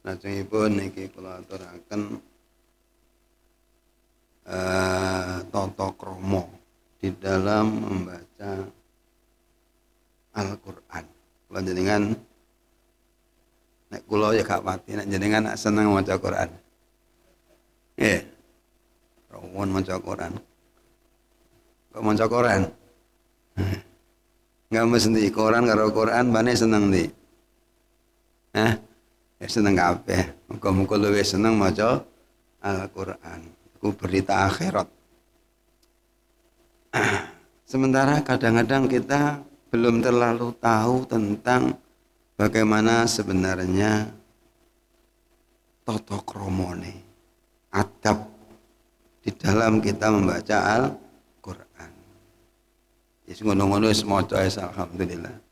Lajengipun niki kula aturaken tata krama di dalam membaca Al-Qur'an. Kula jenengan nek kula ya gak pati nek jenengan seneng maca Qur'an. Nggih. Rawon maca Qur'an. Kok maca Qur'an? Enggak mesti Qur'an karo Qur'an bane seneng ndi? Hah? Ya seneng kabeh. Muga-muga luwih seneng maca Al-Qur'an. Iku berita akhirat. Sementara kadang-kadang kita belum terlalu tahu tentang bagaimana sebenarnya tata kramane, adab di dalam kita membaca Al-Qur'an. Wis ngono-ngono wis maca alhamdulillah.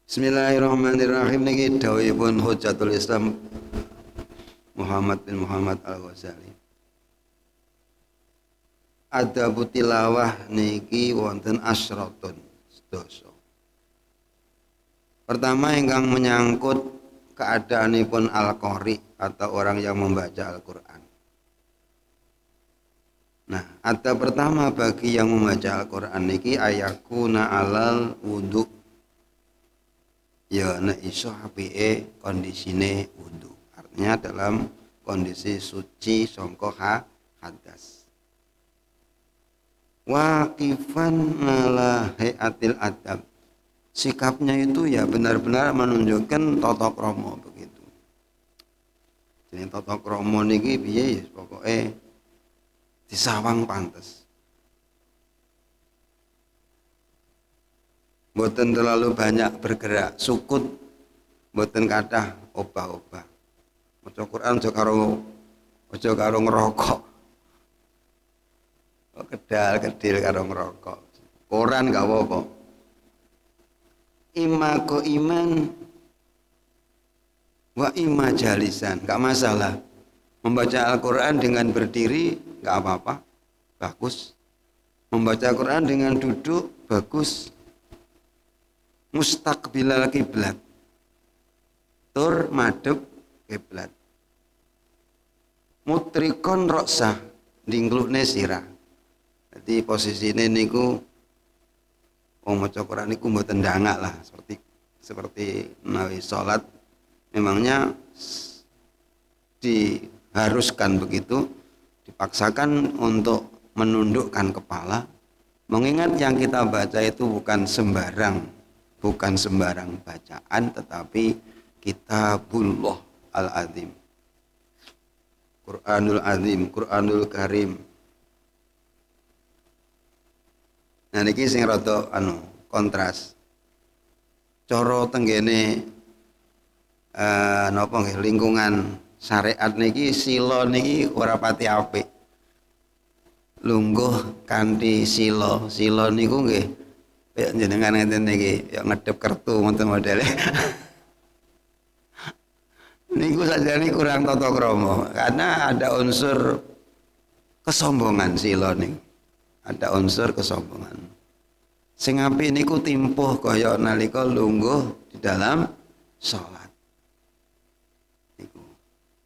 Bismillahirrahmanirrahim niki dawuhipun Hujjatul Islam Muhammad bin Muhammad Al-Ghazali. Adabu tilawah niki wonten asyratun sedasa. Pertama ingkang menyangkut keadaanipun al-qari atau orang yang membaca Al-Qur'an. Nah, adab pertama bagi yang membaca Al-Qur'an niki ayakuna alal wudu. Ya nek iso apike kondisine wudu. Artinya dalam kondisi suci sangka hadas. Waqifan ala hayatil adab. Sikapnya itu ya benar-benar menunjukkan tata krama begitu. Jadi tata krama niki piye ya pokoke disawang pantes. Mboten terlalu banyak bergerak, sukut mboten kathah obah-obah. Maca Quran aja karo ngerokok. Kedal-kedil karo ngerokok. Quran gak apa-apa. Ima ko iman wa ima jalisan, gak masalah. Membaca Al-Quran dengan berdiri gak apa-apa, bagus. Membaca Al-Quran dengan duduk bagus. Mustaqbilal kiblat, tur madhep kiblat. Mutrikon roksah, dingklukne sirah. Jadi posisine niku wong maca Quran niku mboten ndangak lah seperti menawi salat memangnya diharuskan begitu, dipaksakan untuk menundukkan kepala, mengingat yang kita baca itu bukan sembarang bacaan, tetapi Kitabullah Al-Azim, Quranul Azim, Quranul Karim. Nah niki sing rada kontras. Cara tenggene napa nggih lingkungan syariat niki sila niki ora pati apik. Lungguh kanthi sila. Sila niku nggih kaya jenengan ngeten niki ya ngedep kertu wonten modele. Niku sajane kurang tata krama karena ada unsur kesombongan sila niku. Ada unsur kesombongan. Sing apik niku timpuh kaya nalika lungguh di dalam salat. Niku.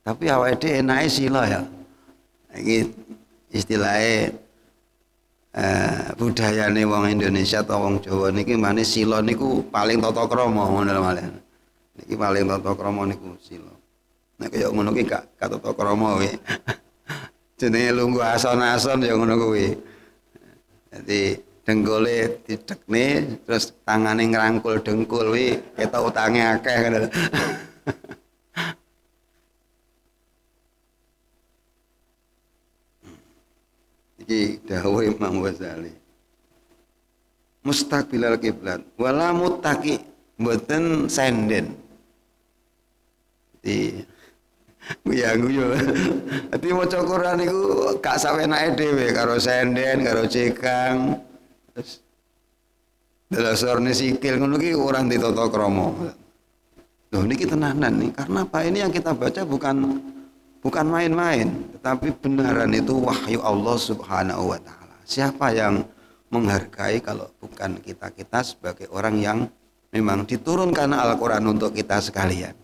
Tapi awake dhewe enake sila ya. Iki istilahnya budayane wong Indonesia atau wong Jawa niki mane sila niku paling tata krama ngono lho malen. Niki paling tata krama niku sila. Nek kaya ngono ki gak tata krama kuwi. Jenenge lungguh ason-ason ya ngono kuwi. Jadi dengkule didekne terus tangane ngrangkul dengkul kuwi ketok utange akeh ngono. Iki dawuh Imam Ghazali. Mustaqbilal kiblat wala muttaqi, mboten senden. Jadi guyu. Dadi maca Quran niku gak sawenake dhewe karo senden, karo cekang. Terus delasorne sikil ngono ki ora ditata krama. Loh niki tenanan nih, karena apa ini yang kita baca bukan main-main, tetapi benaran itu wahyu Allah Subhanahu wa taala. Siapa yang menghargai kalau bukan kita sebagai orang yang memang diturunkan Al-Qur'an untuk kita sekalian.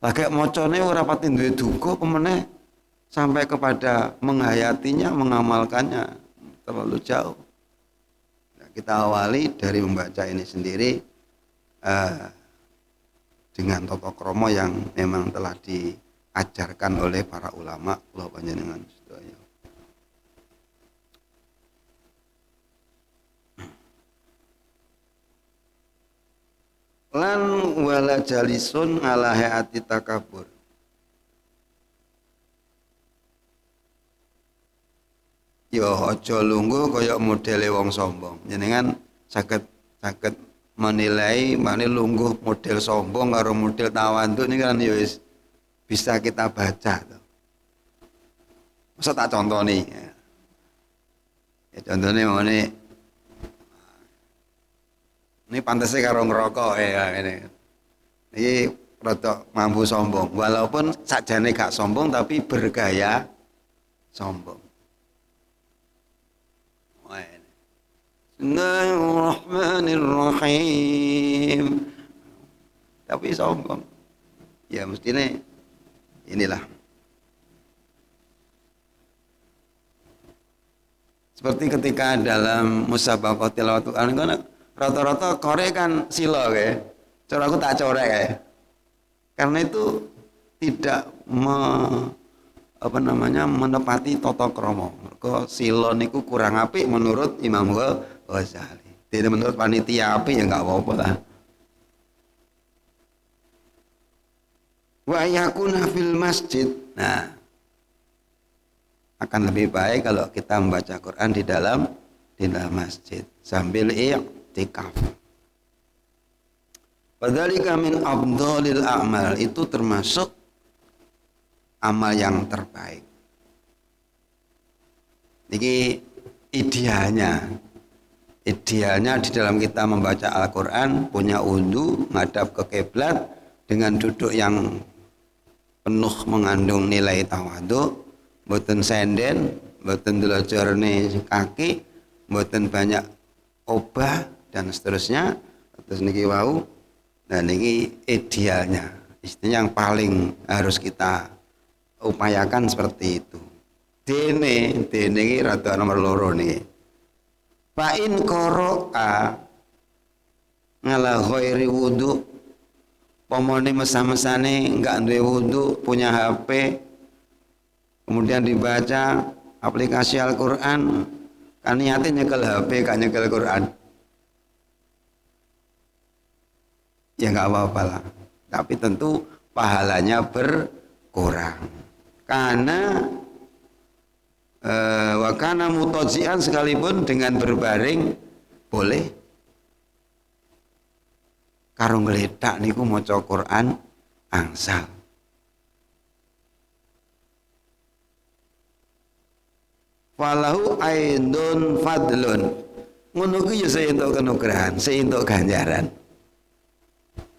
Lagi macane ora pati duwe duga pemene sampai kepada menghayatinya, mengamalkannya terlalu jauh. Nah, kita awali dari membaca ini sendiri dengan tata krama yang memang telah diajarkan oleh para ulama kula panjenengan sedaya. Lan wala jalisun ala hayati takabur. Yo aja lungguh kaya modele wong sombong. Jenengan saged menilai mana lungguh model sombong karo model tawadhu ini kan ya bisa kita baca tuh. Masa tak contoh nih. Ya contohnya ini pantasnya karo ngerokok ya ini. Ini rada mampu sombong walaupun sakjane gak sombong tapi bergaya sombong. Bismillahirrahmanirrahim. Tapi sombong. Ya mestinya inilah. Seperti ketika dalam musabaqah tilawatul Quran kan rata-rata korek kan sila kae. Cara aku tak corek kae. Karena itu tidak menepati tata krama. Mergo sila niku kurang apik menurut Imam Ghazali. Tidak menurut panitia apik ya enggak apa-apa lah. Wa yakuna fil masjid. Nah, akan lebih baik kalau kita membaca Quran di dalam masjid sambil i'tikaf. Fadzalika min afdhalil a'mal, itu termasuk amal yang terbaik. Ini idealnya di dalam kita membaca Al-Quran punya wudu, ngadap ke kiblat dengan duduk yang penuh mengandung nilai tawadhu, mboten senden, mboten delojorne kaki, mboten banyak obah dan seterusnya. Terus niki wau, dan niki idealnya, istilahnya yang paling harus kita upayakan seperti itu. Dene iki rada nomor loro niki. Fa in qara'a ngala ghairi wudu, pomone mesam-mesane enggak duwe wudu, punya HP, kemudian dibaca aplikasi Al-Qur'an, kan niate nyekel HP kan nyekel Quran. Ya enggak apa-apa lah. Tapi tentu pahalanya berkurang. Karena wakana mutajian sekalipun dengan berbaring boleh. Karo ngledak niku maca Quran angsal. Falahu aidun fadlun. Ngono ku ya entuk kenugrahan, entuk ganjaran.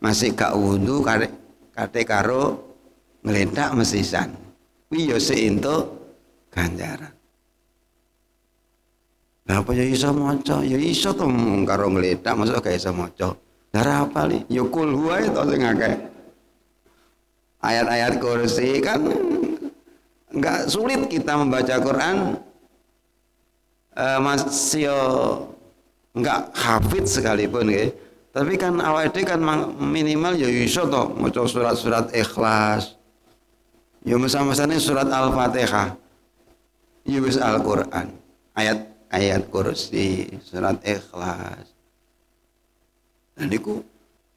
Masih gak wudu kate karo ngledak mesisan. Kuwi ya entuk ganjaran. Lah apa ya iso maca? Ya iso to karo ngledak masa gak iso maca. Lah apa li? Ya kul huwa to sing akeh. Ayat-ayat kursi kan enggak sulit kita membaca Quran masih enggak hafid sekalipun nggih. Tapi kan awake dhewe kan minimal ya iso to maca surat-surat Ikhlas. Ya masa-masane surat Al-Fatihah. Ya wis Al-Qur'an. Ayat kursi, surat Ikhlas. Dan itu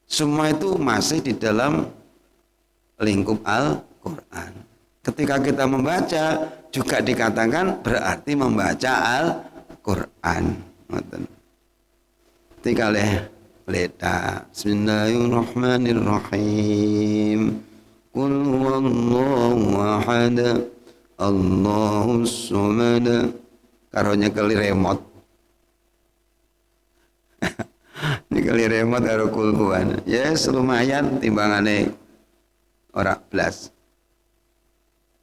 semua itu masih di dalam lingkup Al-Quran. Ketika kita membaca juga dikatakan berarti membaca Al-Quran. Ketika leta Bismillahirrahmanirrahim. Qul huwallahu ahad, Allahus samad. Karo nyekeli remote. Nyekeli remote karo kulhuan. Yes, lumayan timbangane ora blas.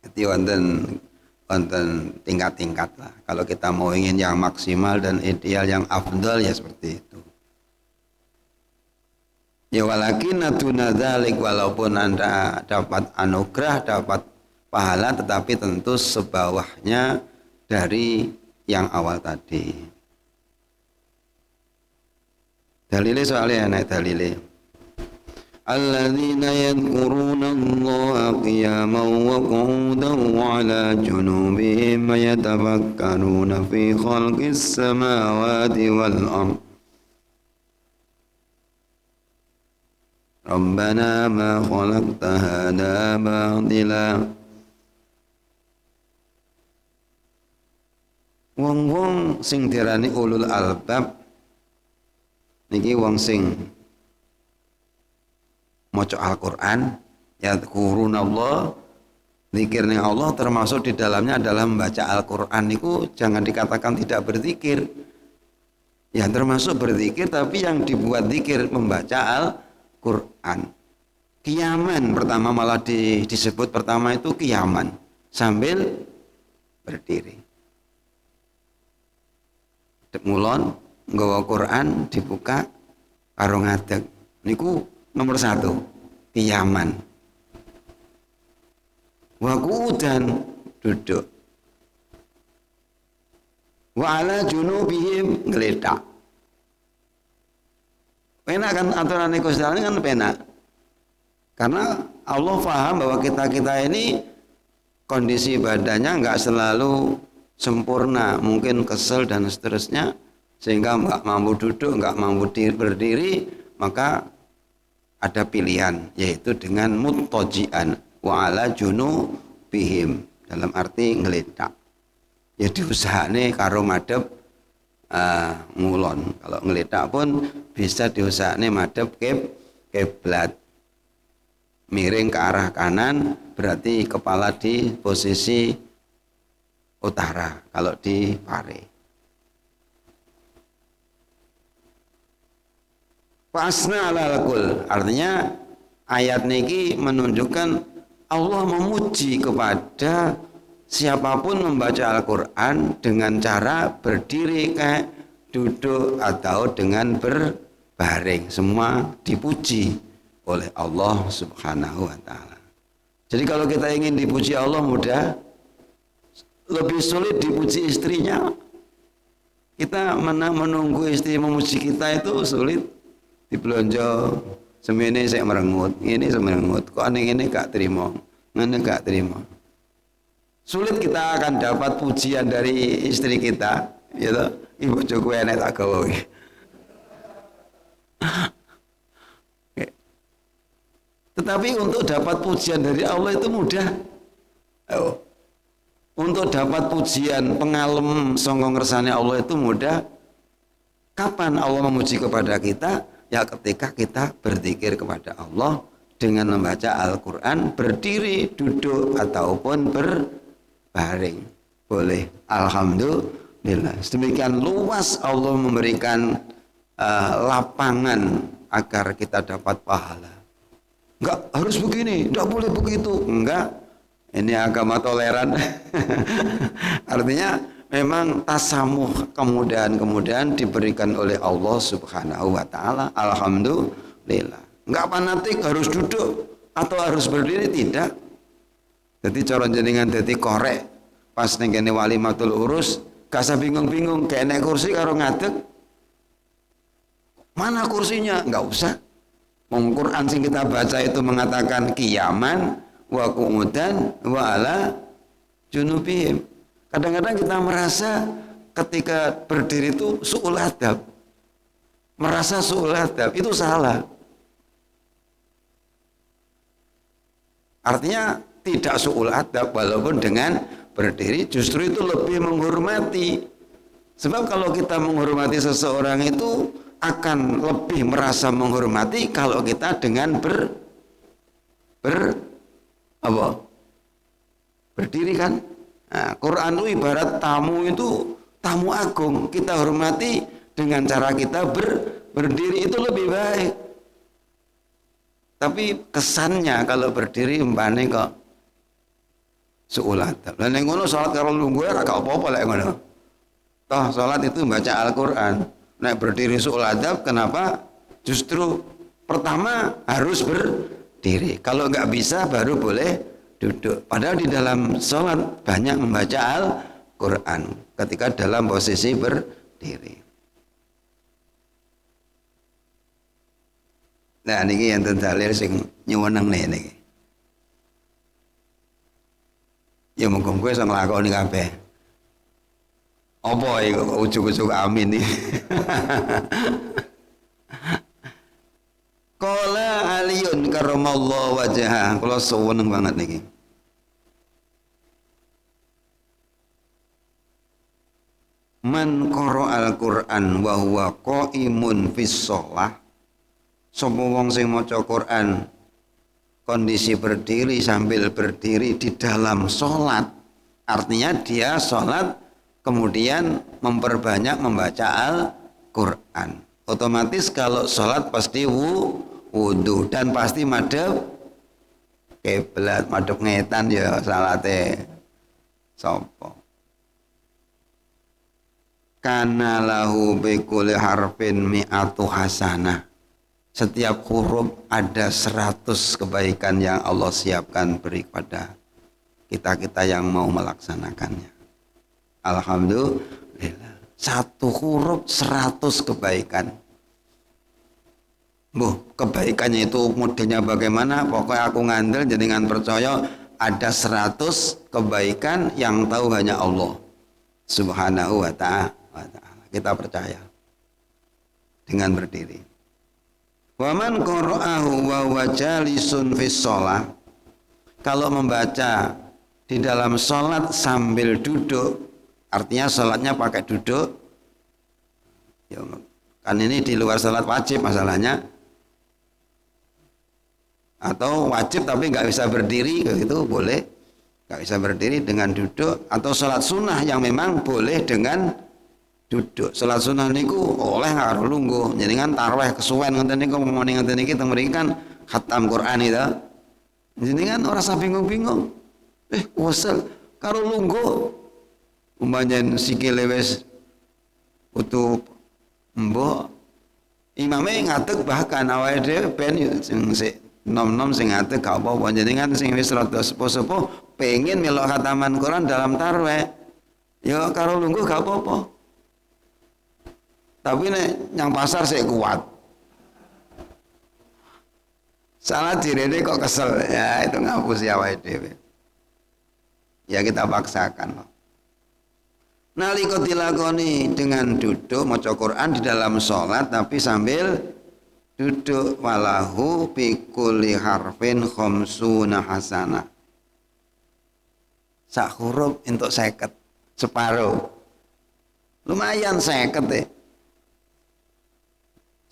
Jadi wonten tingkat-tingkat lah. Kalau kita mau ingin yang maksimal dan ideal yang afdal ya seperti itu. Ya walakin aduna dzalik, walaupun Anda dapat anugerah, dapat pahala, tetapi tentu sebawahnya dari yang awal tadi. Dalile soalnya enak dalile. Alladzina yadhkuruna Allaha qiyaman wa qu'udan wa 'ala junubihim yatafakkaruna fi khalqis samawati wal ardh. Rabbana ma khalaqta hadha batila. Wong-wong sing dirani ulul albab niki wong sing maca Al-Qur'an, yadhkuruna Allah, zikir ning Allah, termasuk di dalamnya adalah membaca Al-Qur'an. Niku jangan dikatakan tidak berzikir. Ya termasuk berzikir, tapi yang dibuat zikir membaca Al-Qur'an. Kiaman pertama malah disebut pertama itu kiaman sambil berdiri. Mulon nggawa Quran dibuka karo ngadeg. Niku nomor 1 kiaman. Wa qu'udan duduk. Wa 'ala junubihim ngletak. Penak kan aturan Gusti Allah kan penak. Karena Allah paham bahwa kita ini kondisi badannya enggak selalu sempurna, mungkin kesel dan seterusnya, sehingga enggak mampu duduk, enggak mampu berdiri, maka ada pilihan, yaitu dengan muttaji'an wa 'ala junubihim, dalam arti ngeletak. Ya diusahane karo madhep ngulon. Kalau ngeletak pun bisa diusahane madhep kiblat. Miring ke arah kanan berarti kepala di posisi utara kalau di pare. Pasna alal-kul, artinya ayat niki menunjukkan Allah memuji kepada siapapun membaca Al-Quran dengan cara berdiri kayak duduk atau dengan berbaring, semua dipuji oleh Allah Subhanahu wa ta'ala. Jadi kalau kita ingin dipuji Allah mudah, lebih sulit dipuji istrinya. Kita menunggu istri memuji kita itu sulit. Dibelonjo semene saya merengut, ini saya merengut, kok aneh ini gak terima, ngene gak terima. Sulit kita akan dapat pujian dari istri kita, gitu. Ibu cukup enak tak gawe. Tetapi untuk dapat pujian dari Allah itu mudah. Untuk dapat pujian pengalem sangka ngersane Allah itu mudah. Kapan Allah memuji kepada kita? Ya ketika kita berzikir kepada Allah dengan membaca Al-Quran, berdiri, duduk, ataupun berbaring. Boleh. Alhamdulillah. Sedemikian luas Allah memberikan lapangan agar kita dapat pahala. Enggak harus begini, enggak boleh begitu. Enggak. Ini agama toleran. Artinya memang tasamuh, kemudahan diberikan oleh Allah Subhanahu wa ta'ala. Alhamdulillah. Enggak fanatik harus duduk atau harus berdiri, tidak. Jadi cara jenengan dadi korek pas ning kene walimatul urus, gak usah bingung-bingung kene kursi karo ngadeg. Mana kursinya? Enggak usah. Wong Quran sing kita baca itu mengatakan kiaman wa qu'udan wa 'ala junubihim. Kadang-kadang kita merasa ketika berdiri itu su'ul adab. Merasa su'ul adab, itu salah. Artinya tidak su'ul adab, walaupun dengan berdiri justru itu lebih menghormati. Sebab kalau kita menghormati seseorang itu akan lebih merasa menghormati kalau kita dengan berdiri kan. Nah, Quran itu ibarat tamu, itu tamu agung, kita hormati dengan cara kita berdiri itu lebih baik. Tapi kesannya kalau berdiri mbane kok su'ul adab. Lah ning ngono salat karo lungguh ora gak apa-apa lek ngono. Toh salat itu baca Al-Qur'an. Nek berdiri su'ul adab, kenapa? Justru pertama harus berdiri. Kalau nggak bisa baru boleh duduk. Padahal di dalam sholat banyak membaca Al-Quran ketika dalam posisi berdiri. Nah niki yang dalil sing nyuwuneng niki. Ya mung kowe iso nglakoni kabeh. Apa iku ujug-ujug amin iki. Qala Aliyun karramallahu wajhah. Kula seneng banget niki. Man qara al-Qur'an wa huwa qaimun fis shalah. Sapa wong sing maca Quran kondisi berdiri sambil berdiri di dalam sholat, artinya dia sholat kemudian memperbanyak membaca Al-Quran. Otomatis kalau sholat pasti wudu dan pasti madhep kiblat, madhep ngetan ya salate sapa. Kana lahu bi kulli harfin mi'atu hasanah. Setiap huruf ada 100 kebaikan yang Allah siapkan beri kepada kita-kita yang mau melaksanakannya. Alhamdulillah. Satu huruf 100 kebaikan. Kebaikannya itu modelnya bagaimana? Pokoknya aku ngandel jenengan percaya ada 100 kebaikan yang tahu hanya Allah Subhanahu wa ta'ala. Kita percaya dengan berdiri. Waman qara'ahu wa huwa jalisun fis shalah. Kalau membaca di dalam salat sambil duduk, artinya salatnya pakai duduk. Ya, kan ini di luar salat wajib masalahnya. Atau wajib tapi nggak bisa berdiri, gitu boleh. Nggak bisa berdiri dengan duduk, atau salat sunnah yang memang boleh dengan duduk. Salat sunnah niku oleh karo lungguh. Jadi kan tarawih kesuwen ngoten niku momone ngoten iki teng mriki kan khatam Quran itu. Jadi kan ora usah bingung-bingung. Wasal karo lungguh. Umpamanya sikile wis utuh mbok imame ngadeg bahkan awake dhewe ben sing nom-nom sing ngadeg gak apa-apa. Jadi kan sing wis rada sepuh-sepuh pengen melok khataman Quran dalam tarawih. Ya karo lungguh gak apa-apa. Tapi nek yang pasar saya kuat. Salah direne kok kesel. Ya itu ngapus ya awake dhewe. Ya kita paksakan. Nalika dilakoni dengan duduk maca Quran di dalam sholat tapi sambil duduk, walahu bi kulli harfin khamsuna hasanah. Sak huruf entuk 50, separuh. Lumayan 50 deh.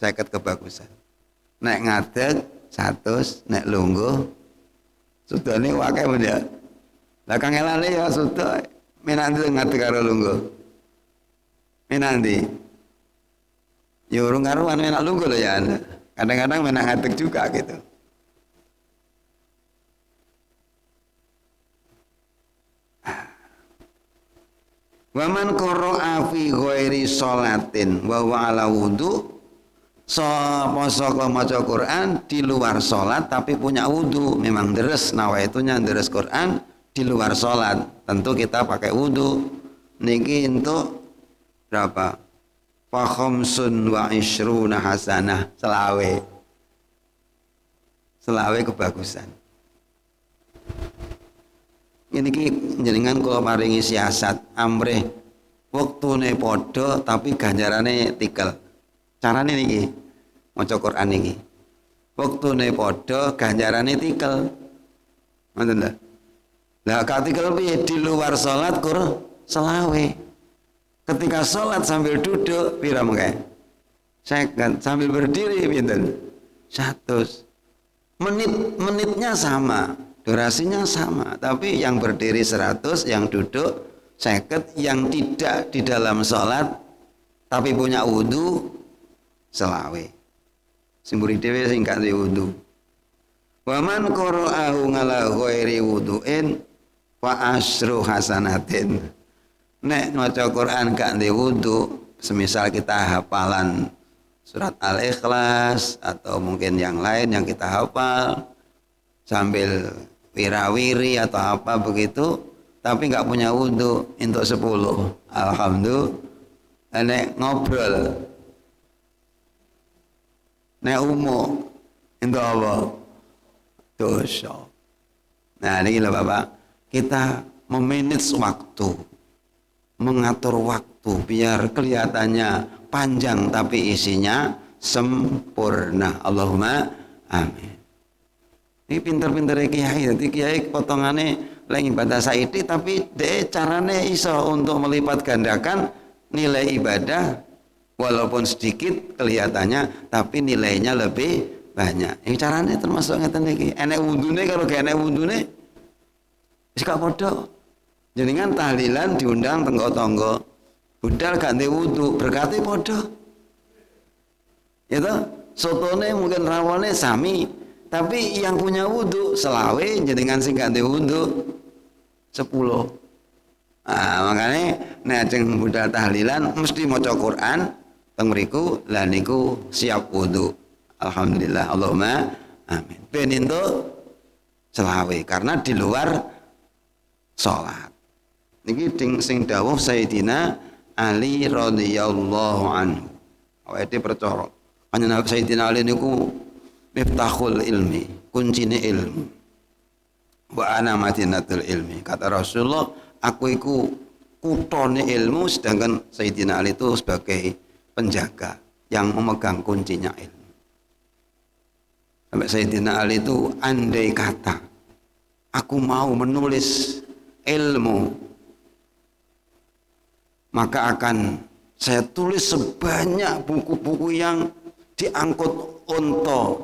50 kebagusan. Nek ngadeg 100, nek lungguh sudane wae men ya. Lah kangelane ya sudah menanti ngadeg karo lungguh. Menanti. Ya urung karuan menak lungguh lho ya. Kadang-kadang menak ngadeg juga gitu. Wa man qara'a fi ghairi sholatin wa huwa ala wudu. Sapa maca Quran di luar sholat tapi punya wudu, memang deres nawaitunya deres Quran di luar sholat, tentu kita pakai wudu. Niki untuk berapa? Fa khamsun wa ishruna hasanah, selawe kebagusan. Ini ki jenengan kula paringi siasat amrih wektune padha tapi ganjarane tikel. Carane niki maca Quran niki. Wektune padha ganjarane tikel. Ngoten lho. Lah katikel piye di luar salat kur selawe. Ketika salat sambil duduk pira mengke? 50 sambil berdiri pinten? 100. Menitnya sama, durasinya sama, tapi yang berdiri 100, yang duduk 50, yang tidak di dalam salat tapi punya wudu selawe. Simburi dhewe sing gak duwe wudu. Wa man qara'ahu ngala ghairi wudu'in fa asyru hasanatin. Nek maca Quran gak duwe wudu, semisal kita hafalan surat Al-Ikhlas atau mungkin yang lain yang kita hafal sambil wirawiri atau apa begitu, tapi nggak punya wudhu untuk 10. Alhamdulillah. Nek ngobrol, nek umum untuk apa? Dosa. Nah ini lah Bapak, kita memanage waktu, mengatur waktu biar kelihatannya panjang tapi isinya sempurna. Allahumma amin. Ini pinter-pinter kiai, jadi kiai potongannya lagi ibadah saiki tapi de carane iso untuk melipat gandakan nilai ibadah walaupun sedikit kelihatannya tapi nilainya lebih banyak. Ini caranya termasuk ngeten iki. Enek wudune karo gak enek wudune wis gak padha. Jenengan tahlilan diundang tenggo-tenggo. Budal gak ndek wudu, berkate padha. Ya toh, sotone mungkin rawone sami, tapi yang punya wudu selawe jenengan sing gak ndek wudu 10. Nah, makanya nek ajeng budal tahlilan mesti maca Quran teng mriku lan niku siap wudu. Alhamdulillah, Allahumma amin. Ben entuk selawe karena di luar salat. Niki sing dawuh Sayyidina Ali radhiyallahu anhu. Awake percaya panjenengan Sayyidina Ali niku miftahul ilmi, kuncine ilmu. Wa ana madinatul ilmi. Kata Rasulullah, aku iku kutone ilmu, sedangkan Sayyidina Ali itu sebagai penjaga yang memegang kuncinya ilmu. Sampai Sayyidina Ali itu andai kata aku mau menulis ilmu, maka akan saya tulis sebanyak buku-buku yang diangkut unta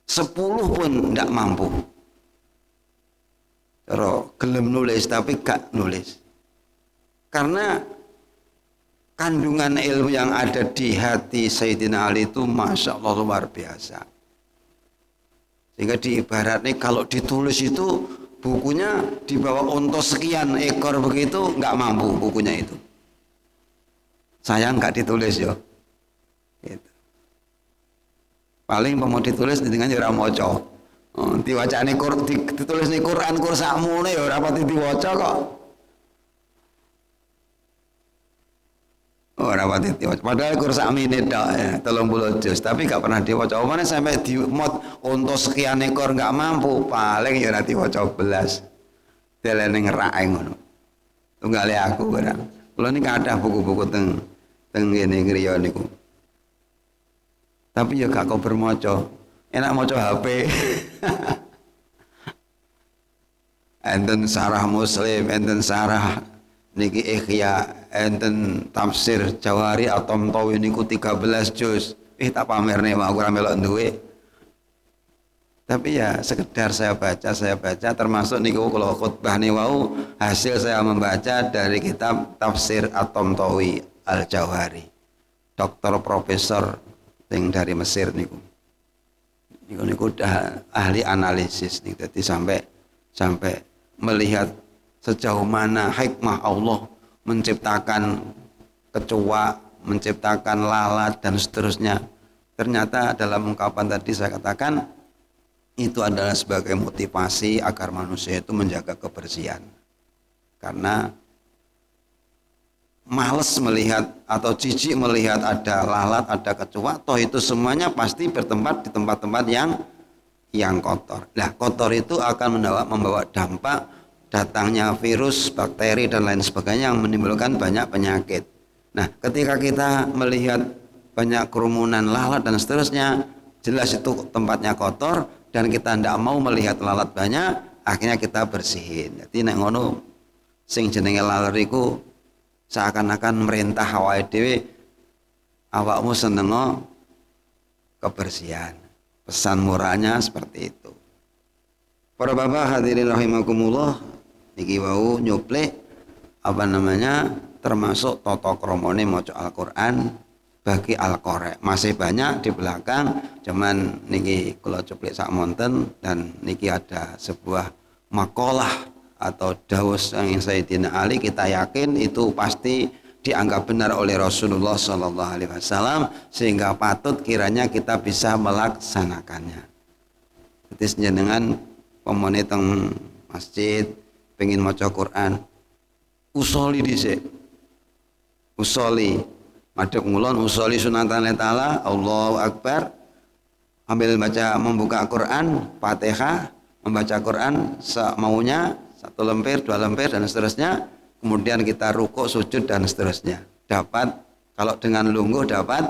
10 pun tidak mampu. Terus gelem nulis tapi gak nulis. Karena kandungan ilmu yang ada di hati Sayyidina Ali itu Masya Allah luar biasa. Sehingga diibaratnya kalau ditulis itu bukunya di bawah unta sekian ekor begitu nggak mampu bukunya itu. Sayang nggak ditulis yo. Gitu. Paling mau ditulis dengan ora maca. Diwacane ditulis ning Quran kursakmune ya ora pati diwaca kok. Ora pati diwaca. Padahal kursamine tok ya, 30 juz, tapi gak pernah diwaca. Omane sampai di mod unta sekian ekor gak mampu, paling ya ora diwaca belas. Delene ngerake ngono. Tunggale aku barang. Kula niki kathah buku-buku teng ngene griya niku. Tapi ya gak kok bermaca. Enak maca HP. Enten sarah Muslim, enten sarah niki Ikhya, enten tafsir Jawahari At-Tamtawi niku 13 juz. Tak pamerne mau ora melok duwe. Tapi ya sekedar saya baca termasuk niku kalau khutbah niku hasil saya membaca dari kitab tafsir At-Tamtawi Al-Jawahari. Doktor profesor yang dari Mesir niku. Niku udah ahli analisis nih, jadi sampai melihat sejauh mana hikmah Allah menciptakan kecoa, menciptakan lalat dan seterusnya. Ternyata dalam ungkapan tadi saya katakan itu adalah sebagai motivasi agar manusia itu menjaga kebersihan. Karena males melihat atau jijik melihat ada lalat, ada kecoa, toh itu semuanya pasti bertempat di tempat-tempat yang kotor. Nah, kotor itu akan membawa dampak datangnya virus, bakteri dan lain sebagainya yang menimbulkan banyak penyakit. Nah, ketika kita melihat banyak kerumunan lalat dan seterusnya, jelas itu tempatnya kotor dan kita tidak mau melihat lalat banyak, akhirnya kita bersihin. Jadi nek ngono sing jenenge lalat iku seakan-akan merintah awake dhewe, awakmu seneng kebersihan. Pesan murahnya seperti itu. Para bapak hadirin rahimakumullah, niki wau nyuplek termasuk tata kramane maca Al-Qur'an bagi Al-Qari. Masih banyak di belakang, cuman niki kula cuplek sak monten dan niki ada sebuah makalah atau dawuh yang Sayyidina Ali, kita yakin itu pasti dianggap benar oleh Rasulullah Sallallahu Alaihi Wasallam sehingga patut kiranya kita bisa melaksanakannya. Jadi jenengan pemone teng masjid pengen maca Quran, usoli dhisik. Usoli madhep ngulon usoli sunatan taala Allahu Akbar, ambil baca membuka Quran Fatihah, membaca Quran semaunya 1 lemper 2 lemper dan seterusnya, kemudian kita rukuk sujud dan seterusnya. Dapat kalau dengan lungguh dapat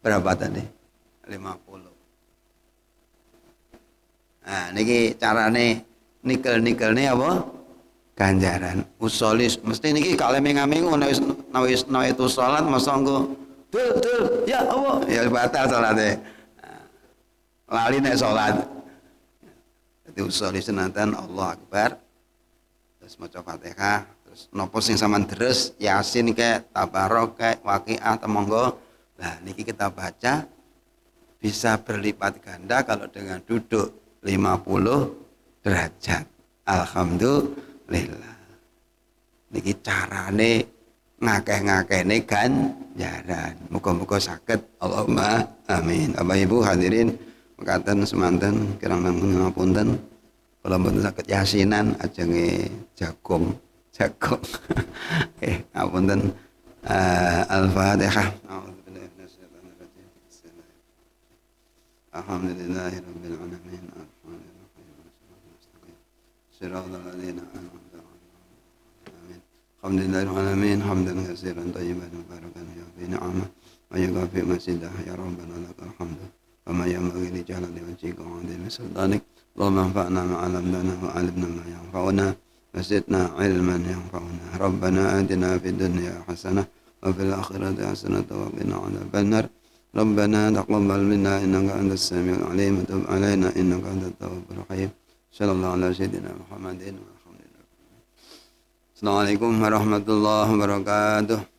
berapa tadi? 50. Nah niki carane nikel nih apa? Ganjaran usolis mesti niki kalau mengamingu nawis itu sholat masa engko dul ya apa ya batal sholatnya lali nek sholat jadi usolis senatan Allah Akbar terus maca Fatihah terus nopo sing sampean deres Yasin kayak Tabarok kayak Waqiah temonggo. Nah niki kita baca bisa berlipat ganda kalau dengan duduk 50 derajat. Alhamdulillah. Niki carane ngakeh-ngakehne ganjaran. Muga-muga saged. Allahumma amin. Bapak Ibu hadirin mekaten semanten kirang langkung ngapunten. Kula mboten saged yasinan ajenge jagung. Ngapunten. Al-Fatihah. Alhamdulillahirabbil alamin. صراط الذين أنعمت عليهم الحمد لله العالمين حمدا كثيرا طيبا مباركا في نعمه ويكفي مسجده يا ربنا لك الحمد وما ينبغي لجلال وجهك وعظيم سلطانك اللهم انفعنا ما علمتنا وعلمنا ما ينفعنا وزدنا علما ينفعنا ربنا آتنا في الدنيا حسنة وفي الآخرة حسنة وقنا عذاب النار ربنا تقبل منا إنك أنت السميع العليم وتب علينا إنك أنت التواب الرحيم صلى الله على سيدنا محمد. Assalamualaikum warahmatullahi wabarakatuh.